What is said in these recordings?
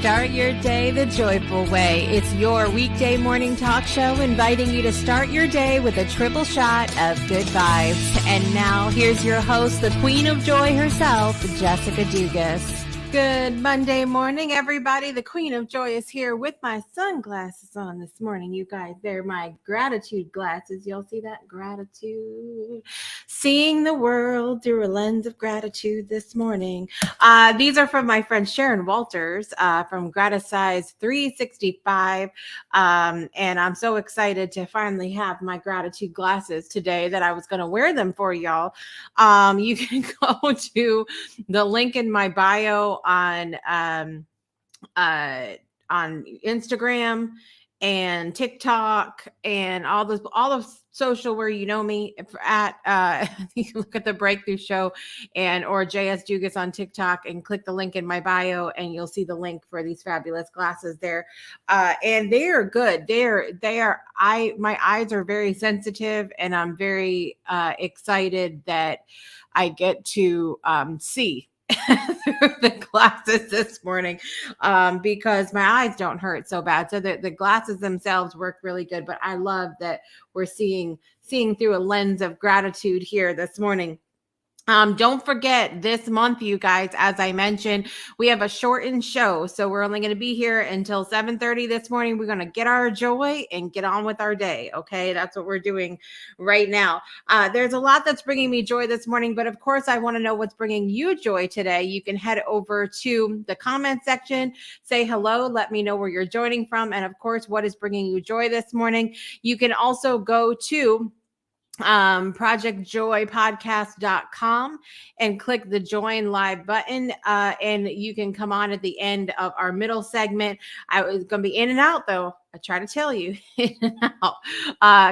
Start your day the joyful way. It's your weekday morning talk show inviting you to start your day with a triple shot of good vibes. And now here's your host, the Queen of Joy herself, Jessica Dugas. Good Monday morning, everybody. The Queen of Joy is here with my sunglasses on this morning. You guys, they're my gratitude glasses. You'll see that gratitude. Seeing the world through a lens of gratitude this morning. These are from my friend Sharon Walters from S3E66. And I'm so excited to finally have my gratitude glasses today that I was going to wear them for y'all. You can go to the link in my bio on Instagram and TikTok and all the social where you know me at you can look at the Breakthrough Show and or JS Dugas on TikTok and click the link in my bio and you'll see the link for these fabulous glasses there. And they are good. My eyes are very sensitive and I'm very excited that I get to see through the glasses this morning because my eyes don't hurt so bad. So the glasses themselves work really good, but I love that we're seeing through a lens of gratitude here this morning. Don't forget this month, you guys, as I mentioned, we have a shortened show. So we're only going to be here until 7:30 this morning. We're going to get our joy and get on with our day. Okay. That's what we're doing right now. There's a lot that's bringing me joy this morning, but of course I want to know what's bringing you joy today. You can head over to the comment section, say hello, let me know where you're joining from. And of course, what is bringing you joy this morning. You can also go to projectjoypodcast.com and click the join live button and you can come on at the end of our middle segment. I was going to be in and out though. I try to tell you in and out.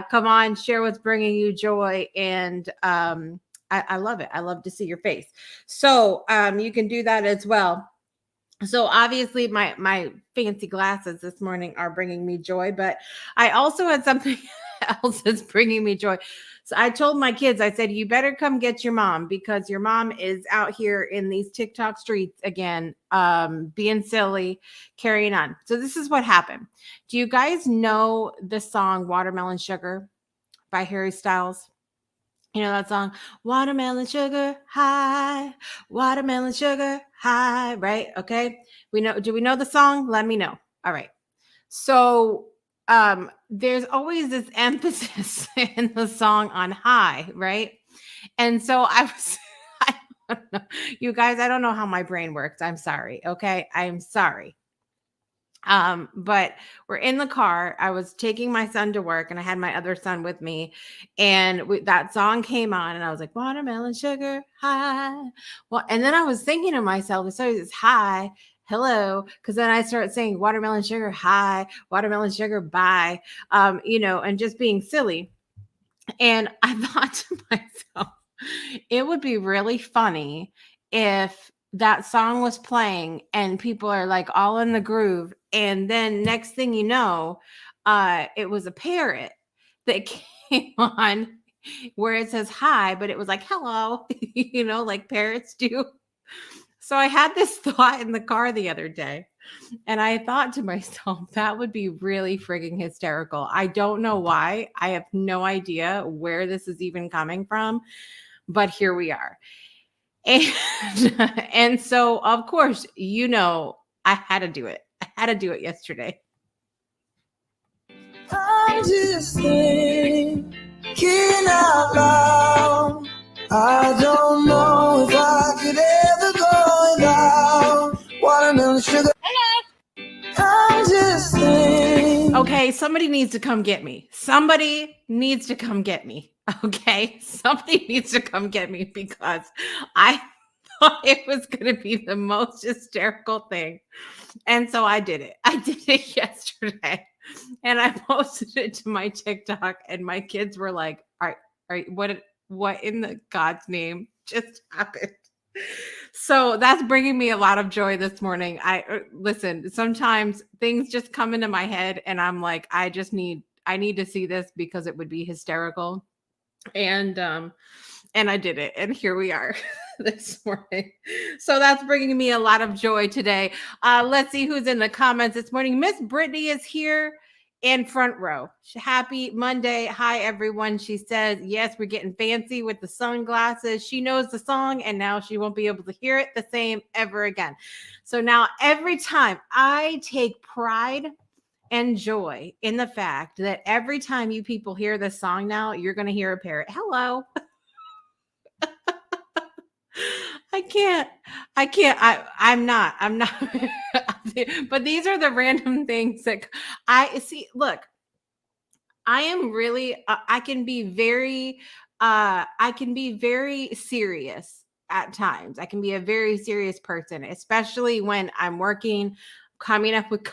Come on, share what's bringing you joy and I love it. I love to see your face. So you can do that as well. So obviously my fancy glasses this morning are bringing me joy, but I also had something else that's bringing me joy. So I told my kids, I said, you better come get your mom because your mom is out here in these TikTok streets again, being silly, carrying on. So this is what happened. Do you guys know the song Watermelon Sugar by Harry Styles? You know that song, watermelon sugar high, watermelon sugar high, right? Okay. Do we know the song? Let me know. All right. So there's always this emphasis in the song on high, right? And so I don't know. You guys, I don't know how my brain works. I'm sorry. Okay. I'm sorry. But we're in the car. I was taking my son to work and I had my other son with me and that song came on and I was like, watermelon sugar high. Well, and then I was thinking to myself, so it's high. Hello. Cause then I started saying watermelon sugar high, watermelon sugar bye, and just being silly. And I thought to myself, it would be really funny if that song was playing and people are like all in the groove. And then next thing you know, it was a parrot that came on where it says hi, but it was like, hello, like parrots do. So I had this thought in the car the other day and I thought to myself, that would be really frigging hysterical. I don't know why. I have no idea where this is even coming from, but here we are. And so, of course, I had to do it. I had to do it yesterday. I'm just thinking out loud. I don't know if I could ever go without watermelon sugar. I'm just thinking. Okay, somebody needs to come get me. Somebody needs to come get me. Okay, somebody needs to come get me because I thought it was going to be the most hysterical thing. And so I did it. I did it yesterday and I posted it to my TikTok and my kids were like, all right, what in the God's name just happened? So that's bringing me a lot of joy this morning. Listen, sometimes things just come into my head and I'm like, I need to see this because it would be hysterical. And I did it. And here we are. this morning. So that's bringing me a lot of joy today. Let's see who's in the comments this morning. Miss Brittany is here in front row. Happy Monday. Hi, everyone. She says, yes, we're getting fancy with the sunglasses. She knows the song and now she won't be able to hear it the same ever again. So now every time I take pride and joy in the fact that every time you people hear this song now, you're going to hear a parrot. Hello. I'm not, but these are the random things that I see. Look, I am really, I can be very serious at times. I can be a very serious person, especially when I'm working, coming up with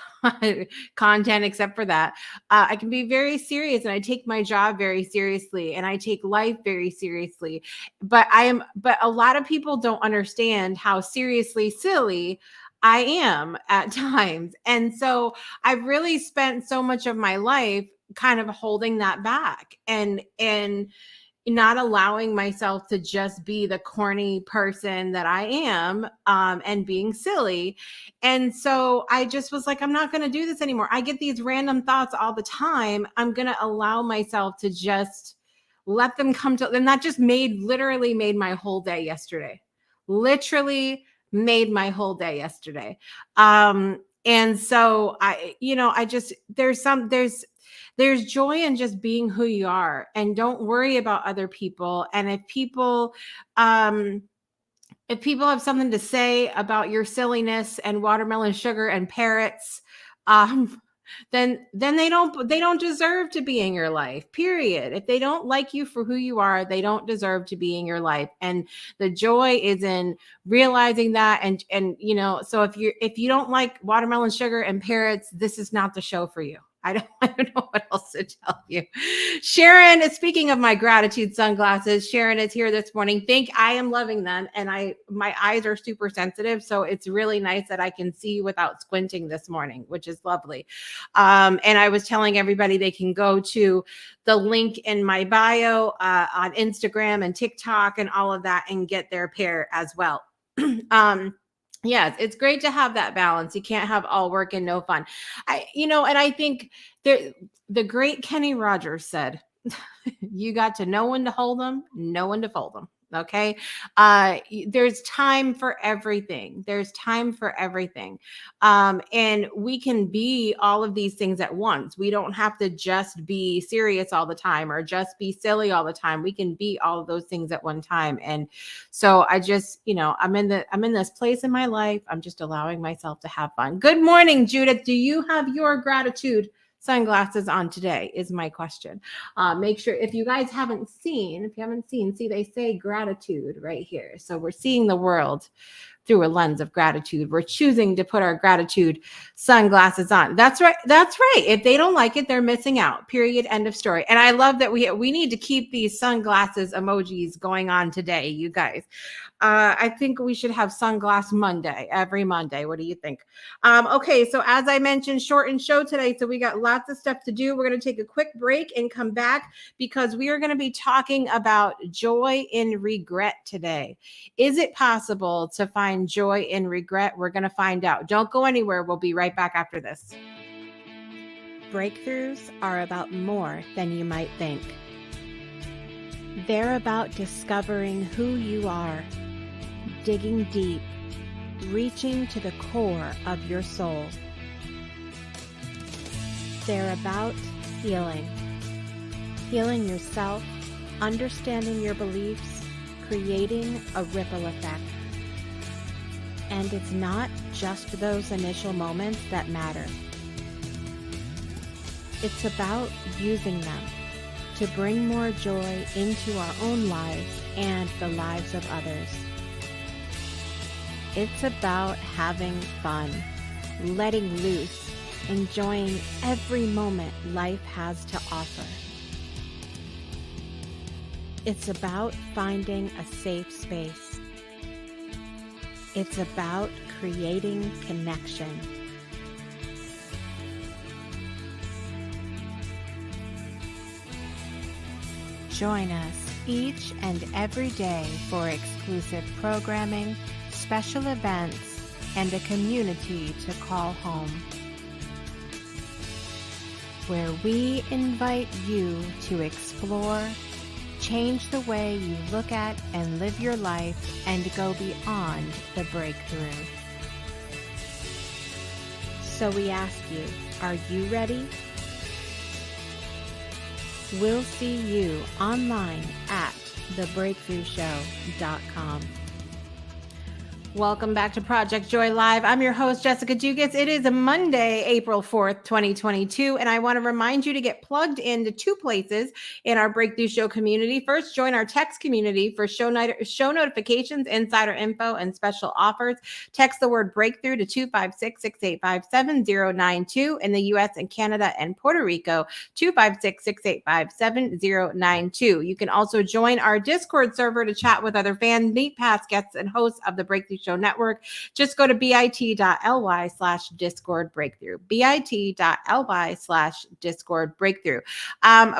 content, except for that. I can be very serious and I take my job very seriously and I take life very seriously. But a lot of people don't understand how seriously silly I am at times. And so I've really spent so much of my life kind of holding that back and not allowing myself to just be the corny person that I am, and being silly. And so I just was like, I'm not going to do this anymore. I get these random thoughts all the time. I'm going to allow myself to just let them come to, and that just literally made my whole day yesterday. Literally made my whole day yesterday. And so there's joy in just being who you are and don't worry about other people. And if people have something to say about your silliness and watermelon sugar and parrots, then they don't deserve to be in your life, period. If they don't like you for who you are, they don't deserve to be in your life. And the joy is in realizing that. And so if you don't like watermelon sugar and parrots, this is not the show for you. I don't know what else to tell you. Sharon is, speaking of my gratitude sunglasses, Sharon is here this morning. I am loving them. And my eyes are super sensitive. So it's really nice that I can see without squinting this morning, which is lovely. And I was telling everybody they can go to the link in my bio on Instagram and TikTok and all of that and get their pair as well. Yes, it's great to have that balance. You can't have all work and no fun. And I think the great Kenny Rogers said, you got to know when to hold them, know when to fold them. Okay. There's time for everything. And we can be all of these things at once. We don't have to just be serious all the time or just be silly all the time. We can be all of those things at one time. And so I just, I'm in this place in my life. I'm just allowing myself to have fun. Good morning, Judith. Do you have your gratitude sunglasses on today is my question. Make sure if you haven't seen, see, they say gratitude right here. So we're seeing the world through a lens of gratitude. We're choosing to put our gratitude sunglasses on. That's right. If they don't like it, they're missing out. Period. End of story. And I love that we need to keep these sunglasses emojis going on today, you guys. I think we should have Sunglass Monday every Monday. What do you think? Okay, so as I mentioned, shortened show today. So we got lots of stuff to do. We're going to take a quick break and come back because we are going to be talking about joy in regret today. Is it possible to find joy in regret? We're going to find out. Don't go anywhere. We'll be right back after this. Breakthroughs are about more than you might think. They're about discovering who you are, digging deep, reaching to the core of your soul. They're about healing yourself, understanding your beliefs, creating a ripple effect. And it's not just those initial moments that matter. It's about using them to bring more joy into our own lives and the lives of others. It's about having fun, letting loose, enjoying every moment life has to offer. It's about finding a safe space. It's about creating connection. Join us each and every day for exclusive programming, special events, and a community to call home, where we invite you to explore, change the way you look at and live your life, and go beyond the breakthrough. So we ask you, are you ready? We'll see you online at thebreakthroughshow.com. Welcome back to Project Joy Live. I'm your host, Jessica Dugas. It is a Monday, April 4th, 2022, and I want to remind you to get plugged into two places in our Breakthrough Show community. First, join our text community for show notifications, insider info, and special offers. Text the word breakthrough to 256-685-7092 in the U.S. and Canada and Puerto Rico, 256-685-7092. You can also join our Discord server to chat with other fans, meet past guests, and hosts of the Breakthrough Show Network. Just go to bit.ly/Discord Breakthrough. bit.ly/Discord Breakthrough.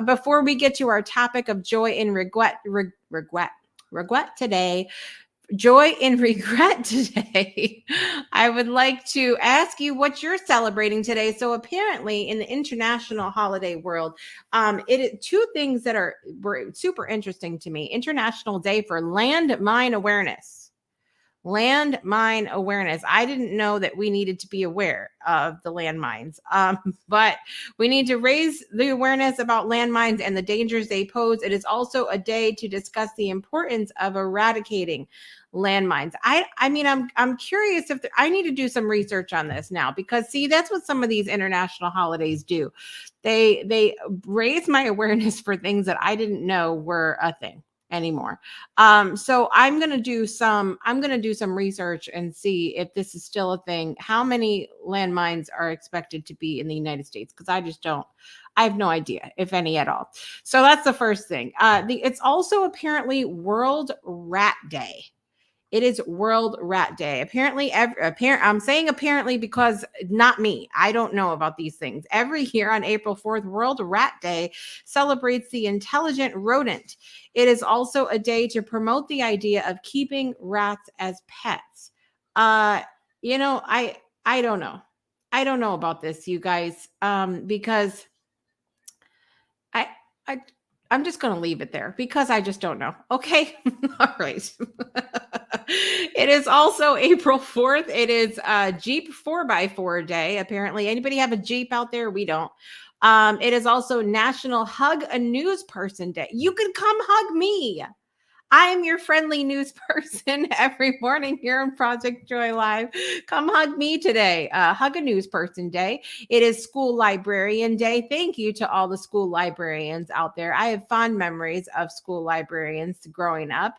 Before we get to our topic of joy and regret today, I would like to ask you what you're celebrating today. So apparently in the international holiday world, two things that were super interesting to me. International Day for Landmine Awareness. Landmine awareness. I didn't know that we needed to be aware of the landmines, but we need to raise the awareness about landmines and the dangers they pose. It is also a day to discuss the importance of eradicating landmines. I'm curious if I need to do some research on this now, because see, that's what some of these international holidays do. They raise my awareness for things that I didn't know were a thing anymore. So I'm going to do some research and see if this is still a thing. How many landmines are expected to be in the United States? Because I have no idea, if any at all. So that's the first thing. It's also apparently World Rat Day. It is World Rat Day. Apparently, I'm saying apparently because not me. I don't know about these things. Every year on April 4th, World Rat Day celebrates the intelligent rodent. It is also a day to promote the idea of keeping rats as pets. I don't know. I don't know about this, you guys, because I'm just going to leave it there because I just don't know. Okay. All right. It is also April 4th. It is Jeep 4x4 Day. Apparently, anybody have a Jeep out there? We don't. It is also National Hug a News Person Day. You can come hug me. I'm your friendly news person every morning here on Project Joy Live. Come hug me today. Hug a News Person Day. It is School Librarian Day. Thank you to all the school librarians out there. I have fond memories of school librarians growing up.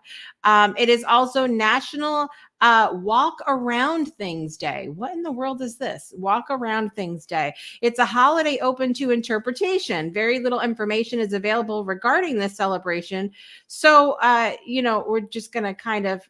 It is also National Walk Around Things Day. What in the world is this? Walk Around Things Day. It's a holiday open to interpretation. Very little information is available regarding this celebration. So, we're just going to kind of,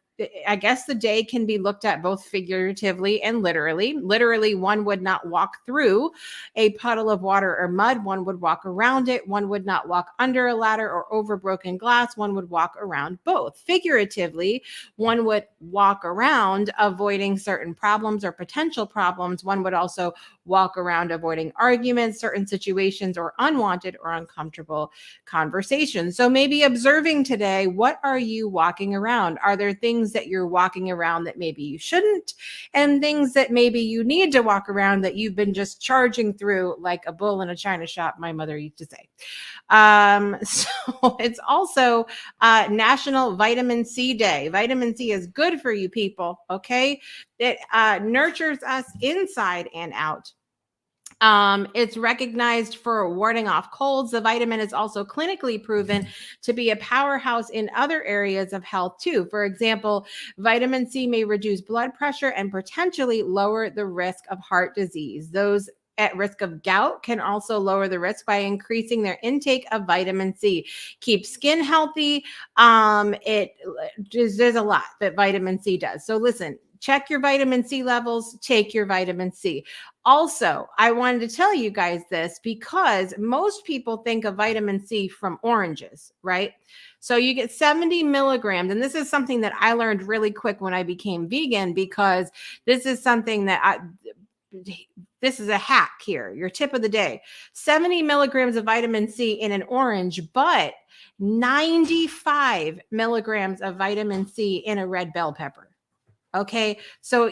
I guess the day can be looked at both figuratively and literally. Literally, one would not walk through a puddle of water or mud. One would walk around it. One would not walk under a ladder or over broken glass. One would walk around both. Figuratively, one would walk around avoiding certain problems or potential problems. One would also walk around avoiding arguments, certain situations, or unwanted or uncomfortable conversations. So maybe observing today, what are you walking around? Are there things that you're walking around that maybe you shouldn't, and things that maybe you need to walk around that you've been just charging through like a bull in a china shop, my mother used to say. So it's also National Vitamin C Day. Vitamin C is good for you people, okay? It nurtures us inside and out. It's recognized for warding off colds. The vitamin is also clinically proven to be a powerhouse in other areas of health too. For example, vitamin C may reduce blood pressure and potentially lower the risk of heart disease. Those at risk of gout can also lower the risk by increasing their intake of vitamin C. Keep skin healthy. There's a lot that vitamin C does. So listen, check your vitamin C levels, take your vitamin C. Also, I wanted to tell you guys this because most people think of vitamin C from oranges, right? So you get 70 milligrams. And this is something that I learned really quick when I became vegan, because this is something that this is a hack here, your tip of the day. 70 milligrams of vitamin C in an orange, but 95 milligrams of vitamin C in a red bell pepper. Okay, so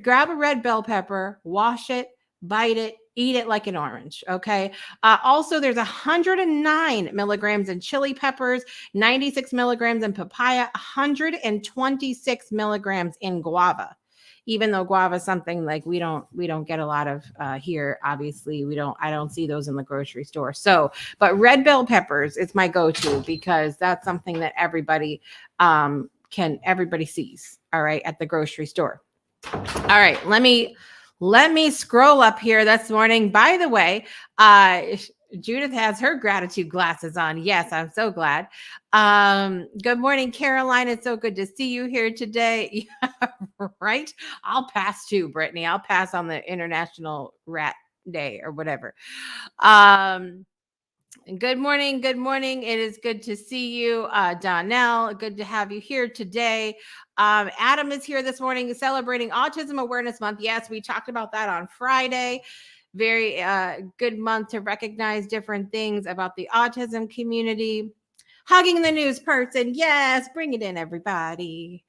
grab a red bell pepper, wash it, bite it, eat it like an orange. Okay. Also, there's 109 milligrams in chili peppers, 96 milligrams in papaya, 126 milligrams in guava. Even though guava is something like we don't get a lot of here. Obviously, I don't see those in the grocery store. So, but red bell peppers is my go-to because that's something that everybody sees, all right, at the grocery store. All right, let me scroll up here this morning. By the way, Judith has her gratitude glasses on. Yes, I'm so glad. Good morning, Caroline. It's so good to see you here today. Yeah, right? I'll pass too, Brittany. I'll pass on the International Rat Day or whatever. Good morning. Good morning. It is good to see you, Donnell. Good to have you here today. Adam is here this morning celebrating Autism Awareness Month. Yes, we talked about that on Friday. Very good month to recognize different things about the autism community. Hugging the news person. Yes, bring it in, everybody.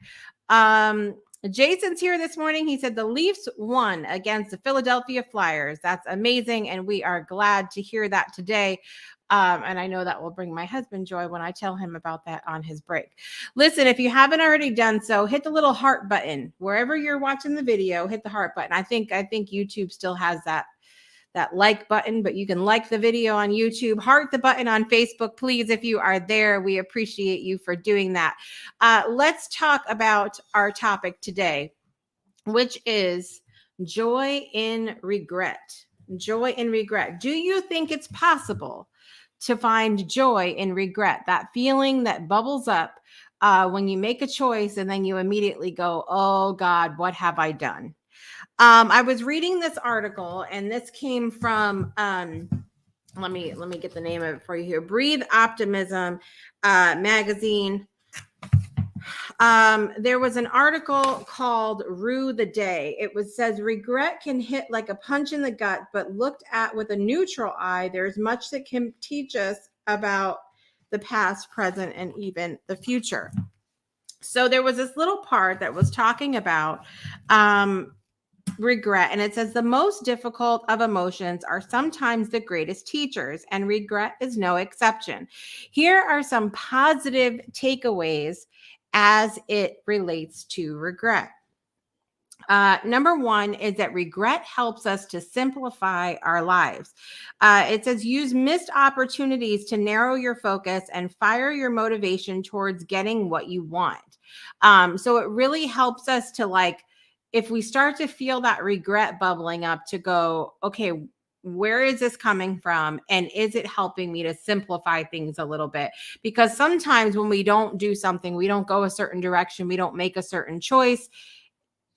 Jason's here this morning. He said the Leafs won against the Philadelphia Flyers. That's amazing. And we are glad to hear that today. And I know that will bring my husband joy when I tell him about that on his break. Listen, if you haven't already done so, hit the little heart button. Wherever you're watching the video, hit the heart button. I think YouTube still has that like button, but you can like the video on YouTube, heart the button on Facebook, please. If you are there, we appreciate you for doing that. Let's talk about our topic today, which is joy in regret. Joy in regret. Do you think it's possible to find joy in regret? That feeling that bubbles up when you make a choice and then you immediately go, oh God, what have I done? I was reading this article, and this came from let me get the name of it for you here. Breathe Optimism magazine. There was an article called Rue the Day. It says regret can hit like a punch in the gut, but looked at with a neutral eye, there's much that can teach us about the past, present, and even the future. So there was this little part that was talking about regret, and it says the most difficult of emotions are sometimes the greatest teachers, and regret is no exception. Here are some positive takeaways as it relates to regret. Number one is that regret helps us to simplify our lives. It says use missed opportunities to narrow your focus and fire your motivation towards getting what you want. So it really helps us to, if we start to feel that regret bubbling up, to go, okay, where is this coming from? And is it helping me to simplify things a little bit? Because sometimes when we don't do something, we don't go a certain direction, we don't make a certain choice,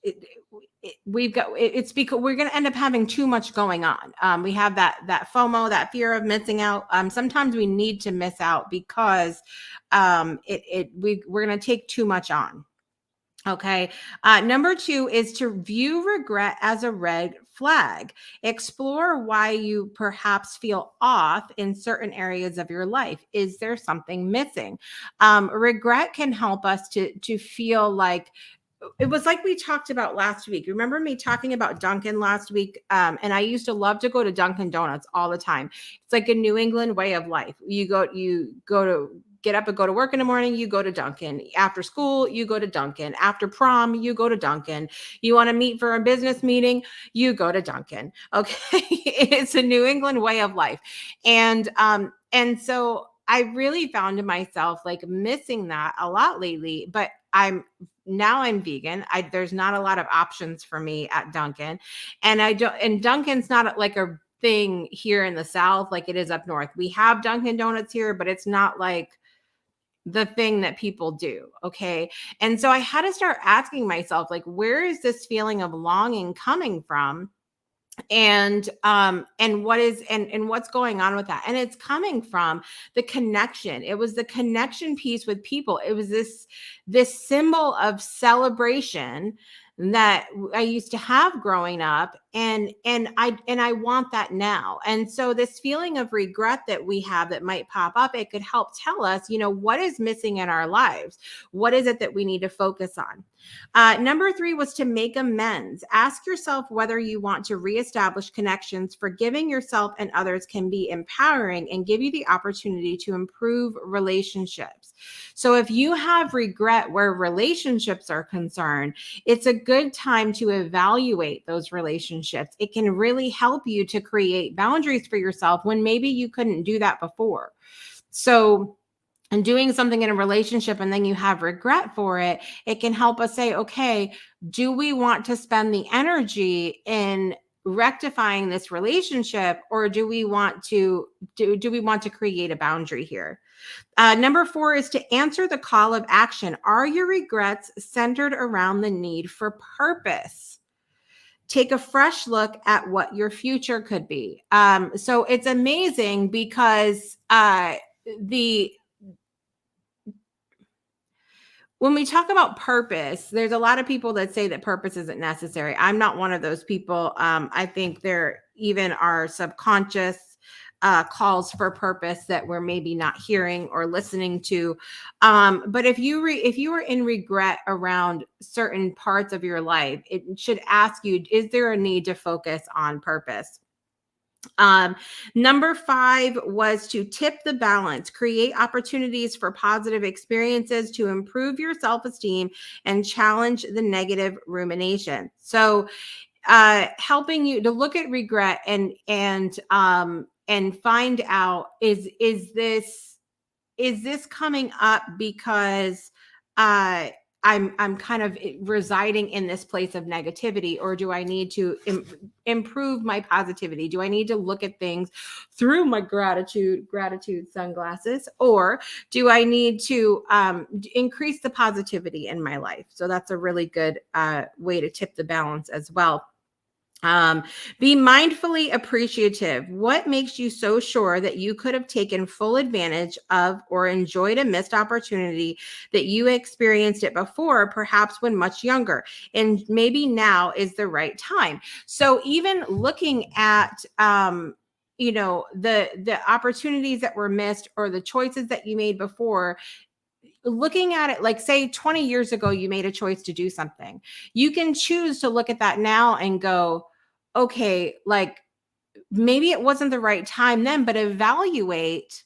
it's because we're going to end up having too much going on. We have that FOMO, that fear of missing out. Sometimes we need to miss out because we're going to take too much on. Okay. Number two is to view regret as a red flag. Explore why you perhaps feel off in certain areas of your life. Is there something missing? Regret can help us to feel like, it was like we talked about last week. Remember me talking about Dunkin' last week? And I used to love to go to Dunkin' Donuts all the time. It's like a New England way of life. You go to get up and go to work in the morning, you go to Dunkin'. After school, you go to Dunkin'. After prom, you go to Dunkin'. You want to meet for a business meeting, you go to Dunkin'. Okay. It's a New England way of life. And so I really found myself missing that a lot lately, but I'm vegan. There's not a lot of options for me at Dunkin', and Dunkin's not like a thing here in the South like it is up north. We have Dunkin' Donuts here, but it's not like the thing that people do. Okay. And so I had to start asking myself, like, where is this feeling of longing coming from? And what is and what's going on with that? And it's coming from the connection. It was the connection piece with people. It was this symbol of celebration that I used to have growing up, and I want that now. And so this feeling of regret that we have that might pop up, it could help tell us, what is missing in our lives. What is it that we need to focus on? Number 3 was to make amends. Ask yourself whether you want to reestablish connections. Forgiving yourself and others can be empowering and give you the opportunity to improve relationships. So if you have regret where relationships are concerned, it's a good time to evaluate those relationships. It can really help you to create boundaries for yourself when maybe you couldn't do that before. So, and doing something in a relationship and then you have regret for it, it can help us say, okay, do we want to spend the energy in rectifying this relationship, or do we want to create a boundary here? Number 4 is to answer the call of action. Are your regrets centered around the need for purpose? Take a fresh look at what your future could be. So it's amazing because when we talk about purpose, there's a lot of people that say that purpose isn't necessary. I'm not one of those people. I think there even are subconscious calls for purpose that we're maybe not hearing or listening to. But if you are in regret around certain parts of your life, it should ask you: is there a need to focus on purpose? Number 5 was to tip the balance, create opportunities for positive experiences to improve your self-esteem and challenge the negative rumination. So, helping you to look at regret and find out, is this coming up because I'm kind of residing in this place of negativity, or do I need to improve my positivity? Do I need to look at things through my gratitude sunglasses, or do I need to increase the positivity in my life? So that's a really good way to tip the balance as well. Be mindfully appreciative. What makes you so sure that you could have taken full advantage of or enjoyed a missed opportunity that you experienced it before, perhaps when much younger, and maybe now is the right time? So even looking at the opportunities that were missed or the choices that you made before, looking at it like, say 20 years ago you made a choice to do something, you can choose to look at that now and go, okay, like maybe it wasn't the right time then, but evaluate,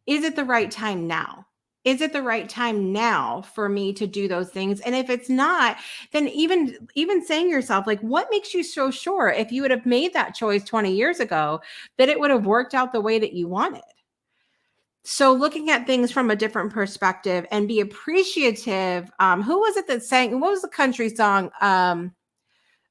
is it the right time now? Is it the right time now for me to do those things? And if it's not, then even saying yourself, like, what makes you so sure if you would have made that choice 20 years ago that it would have worked out the way that you wanted? So looking at things from a different perspective and be appreciative. Who was it that sang? What was the country song?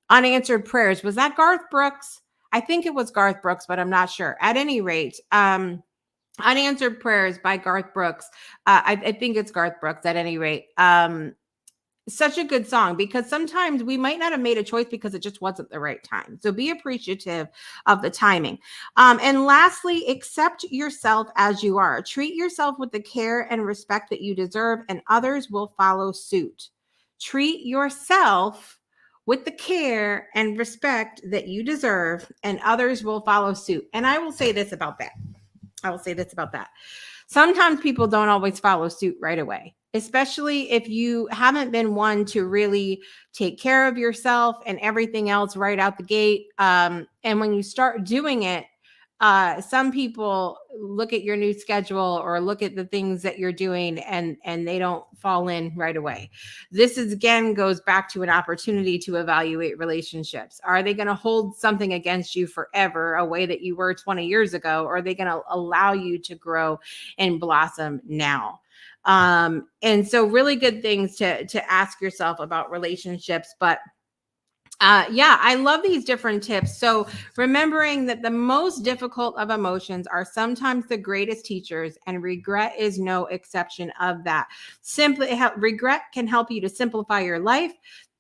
Unanswered Prayers. Was that Garth Brooks? I think it was Garth Brooks, but I'm not sure. At any rate, Unanswered Prayers by Garth Brooks. I think it's Garth Brooks at any rate. Such a good song, because sometimes we might not have made a choice because it just wasn't the right time. So be appreciative of the timing. And lastly, accept yourself as you are. Treat yourself with the care and respect that you deserve, and others will follow suit. Treat yourself with the care and respect that you deserve, and others will follow suit. And I will say this about that. Sometimes people don't always follow suit right away, especially if you haven't been one to really take care of yourself and everything else right out the gate. And when you start doing it, some people look at your new schedule or look at the things that you're doing, and they don't fall in right away. This is, again, goes back to an opportunity to evaluate relationships. Are they going to hold something against you forever, a way that you were 20 years ago? Or are they going to allow you to grow and blossom now? And so really good things to ask yourself about relationships. But Yeah, I love these different tips. So, remembering that the most difficult of emotions are sometimes the greatest teachers, and regret is no exception of that. Regret can help you to simplify your life.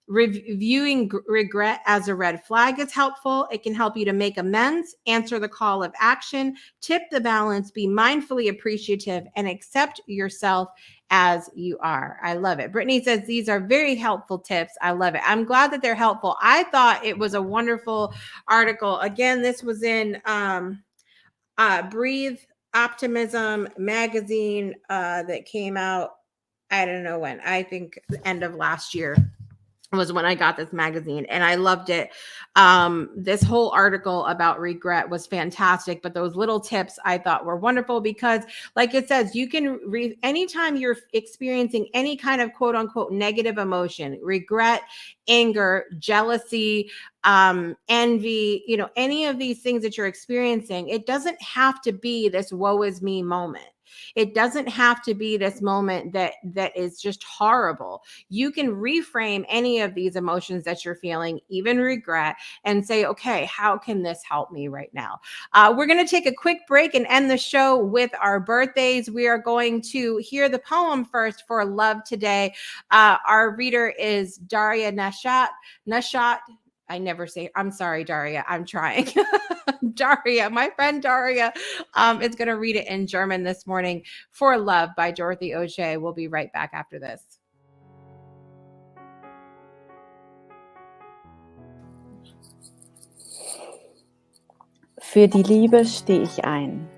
Reviewing regret as a red flag is helpful. It can help you to make amends, answer the call of action, tip the balance, be mindfully appreciative, and accept yourself as you are. I love it. Brittany says these are very helpful tips. I love it. I'm glad that they're helpful. I thought it was a wonderful article. Again, this was in Breathe Optimism magazine that came out. I don't know when. I think the end of last year was when I got this magazine, and I loved it. This whole article about regret was fantastic, but those little tips I thought were wonderful because, like it says, you can anytime you're experiencing any kind of quote unquote negative emotion, regret, anger, jealousy, envy, any of these things that you're experiencing, it doesn't have to be this woe is me moment. It doesn't have to be this moment that is just horrible. You can reframe any of these emotions that you're feeling, even regret, and say, okay, how can this help me right now? We're going to take a quick break and end the show with our birthdays. We are going to hear the poem first for Love today. Our reader is Daria Nashat. I never say, I'm sorry, Daria. I'm trying. Daria, my friend Daria, is going to read it in German this morning. For Love by Dorothy O'Shea. We'll be right back after this. Für die Liebe stehe ich ein.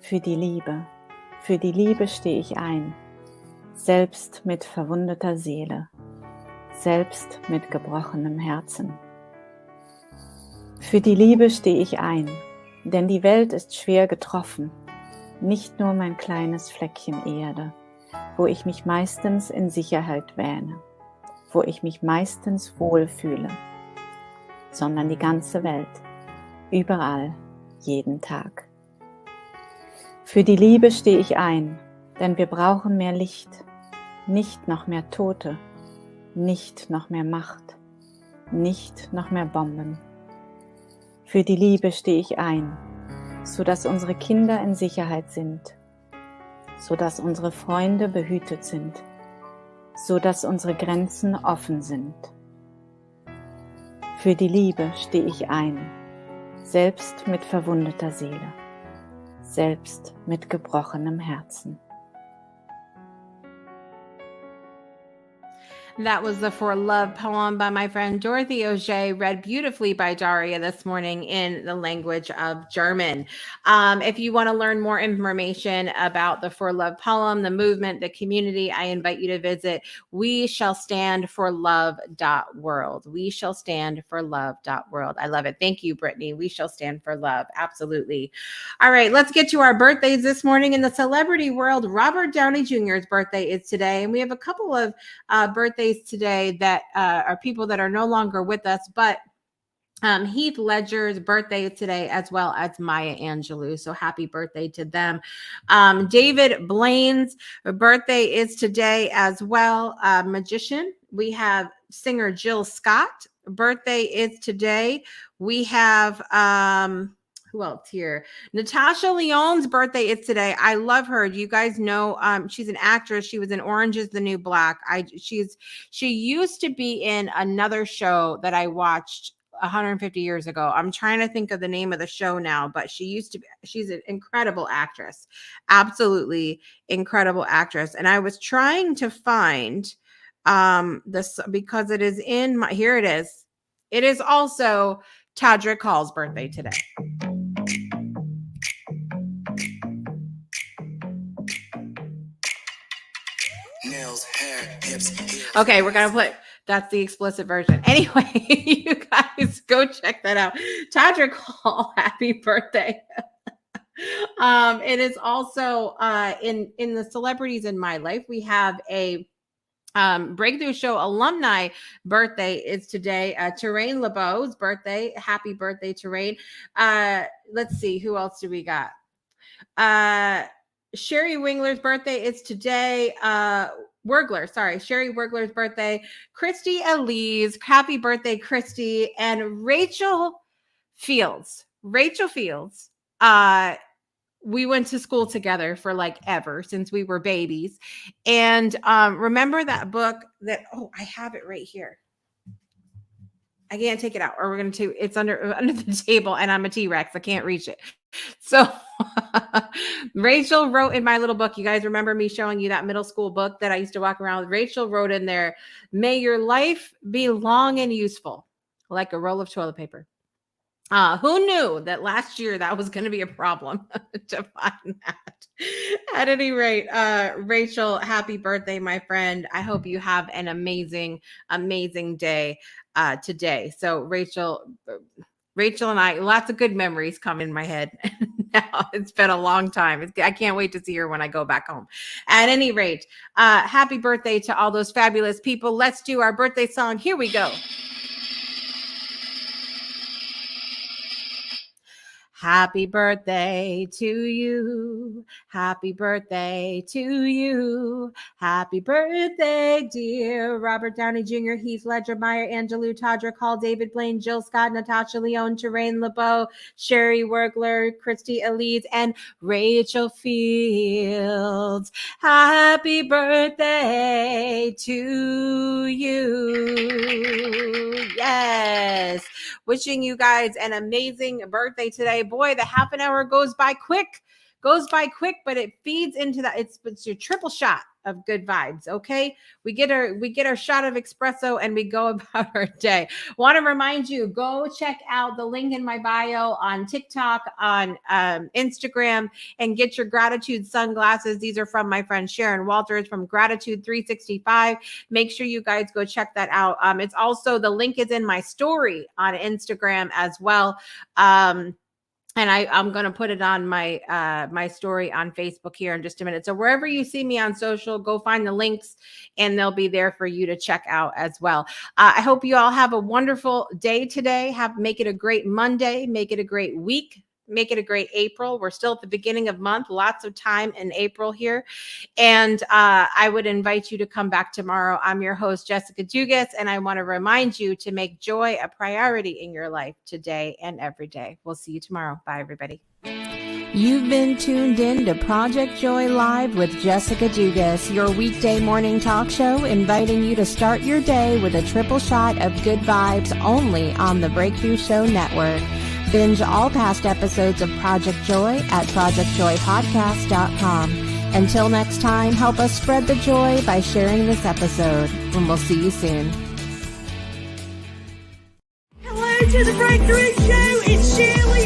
Für die Liebe stehe ich ein. Selbst mit verwundeter Seele. Selbst mit gebrochenem Herzen. Für die Liebe stehe ich ein, denn die Welt ist schwer getroffen, nicht nur mein kleines Fleckchen Erde, wo ich mich meistens in Sicherheit wähne, wo ich mich meistens wohlfühle, sondern die ganze Welt, überall, jeden Tag. Für die Liebe stehe ich ein, denn wir brauchen mehr Licht, nicht noch mehr Tote, nicht noch mehr Macht, nicht noch mehr Bomben. Für die Liebe stehe ich ein, sodass unsere Kinder in Sicherheit sind, sodass unsere Freunde behütet sind, sodass unsere Grenzen offen sind. Für die Liebe stehe ich ein, selbst mit verwundeter Seele, selbst mit gebrochenem Herzen. That was the For Love poem by my friend Dorothy O'Shea, read beautifully by Daria this morning in the language of German. If you want to learn more information about the For Love poem, the movement, the community, I invite you to visit weshallstandforlove.world. Weshallstandforlove.world. I love it. Thank you, Brittany. We shall stand for love. Absolutely. All right, let's get to our birthdays this morning. In the celebrity world, Robert Downey Jr.'s birthday is today, and we have a couple of birthdays today that are people that are no longer with us, but Heath Ledger's birthday is today, as well as Maya Angelou. So happy birthday to them. David Blaine's birthday is today as well. Magician. We have singer Jill Scott. Birthday is today. We have who else here? Natasha Lyonne's birthday is today. I love her. You guys know she's an actress. She was in Orange is the New Black. She used to be in another show that I watched 150 years ago. I'm trying to think of the name of the show now, but she's an incredible actress. Absolutely incredible actress. And I was trying to find this because it is in my, here it is. It is also Tadrick Hall's birthday today. Nails, hair, hips. Okay, we're gonna put that's the explicit version. Anyway, you guys go check that out. Tadrick Hall, happy birthday. It is also in the celebrities in my life. We have a Breakthrough Show alumni birthday is today. Terrain LeBeau's birthday. Happy birthday, Terrain. Let's see, who else do we got? Sherry Wingler's birthday is today. Sherry Wergler's birthday, Christy Elise, happy birthday, Christy, and Rachel Fields. We went to school together for like ever since we were babies. And remember that book that, I have it right here. I can't take it out, or we're going to, it's under the table, and I'm a T-Rex. I can't reach it. So Rachel wrote in my little book, you guys remember me showing you that middle school book that I used to walk around with? Rachel wrote in there, may your life be long and useful, like a roll of toilet paper. Who knew that last year that was going to be a problem to find that? At any rate, Rachel, happy birthday, my friend. I hope you have an amazing, amazing day today. So Rachel and I, lots of good memories come in my head. Now it's been a long time. I can't wait to see her when I go back home. At any rate, happy birthday to all those fabulous people. Let's do our birthday song. Here we go. Happy birthday to you. Happy birthday to you. Happy birthday, dear Robert Downey Jr., Heath Ledger, Meyer Angelou, Todrick Hall, David Blaine, Jill Scott, Natasha Lyonne, Terrain LeBeau, Sherry Wergler, Christy Elise, and Rachel Fields. Happy birthday to you. Yes. Wishing you guys an amazing birthday today. Boy, the half an hour goes by quick, but it feeds into that. It's your triple shot of good vibes. Okay. We get our shot of espresso and we go about our day. Want to remind you, go check out the link in my bio on TikTok, on Instagram, and get your gratitude sunglasses. These are from my friend Sharon Walters from Gratitude 365. Make sure you guys go check that out. It's also, the link is in my story on Instagram as well. And I'm going to put it on my my story on Facebook here in just a minute. So wherever you see me on social, go find the links and they'll be there for you to check out as well. I hope you all have a wonderful day today. Make it a great Monday. Make it a great week. Make it a great April. We're still at the beginning of month. Lots of time in April here. And I would invite you to come back tomorrow. I'm your host, Jessica Dugas, and I want to remind you to make joy a priority in your life today and every day. We'll see you tomorrow. Bye, everybody. You've been tuned in to Project Joy Live with Jessica Dugas, your weekday morning talk show, inviting you to start your day with a triple shot of good vibes only on the Breakthrough Show Network. Binge all past episodes of Project Joy at projectjoypodcast.com. Until next time, help us spread the joy by sharing this episode, and we'll see you soon. Hello to the Breakthrough Show. It's Shirley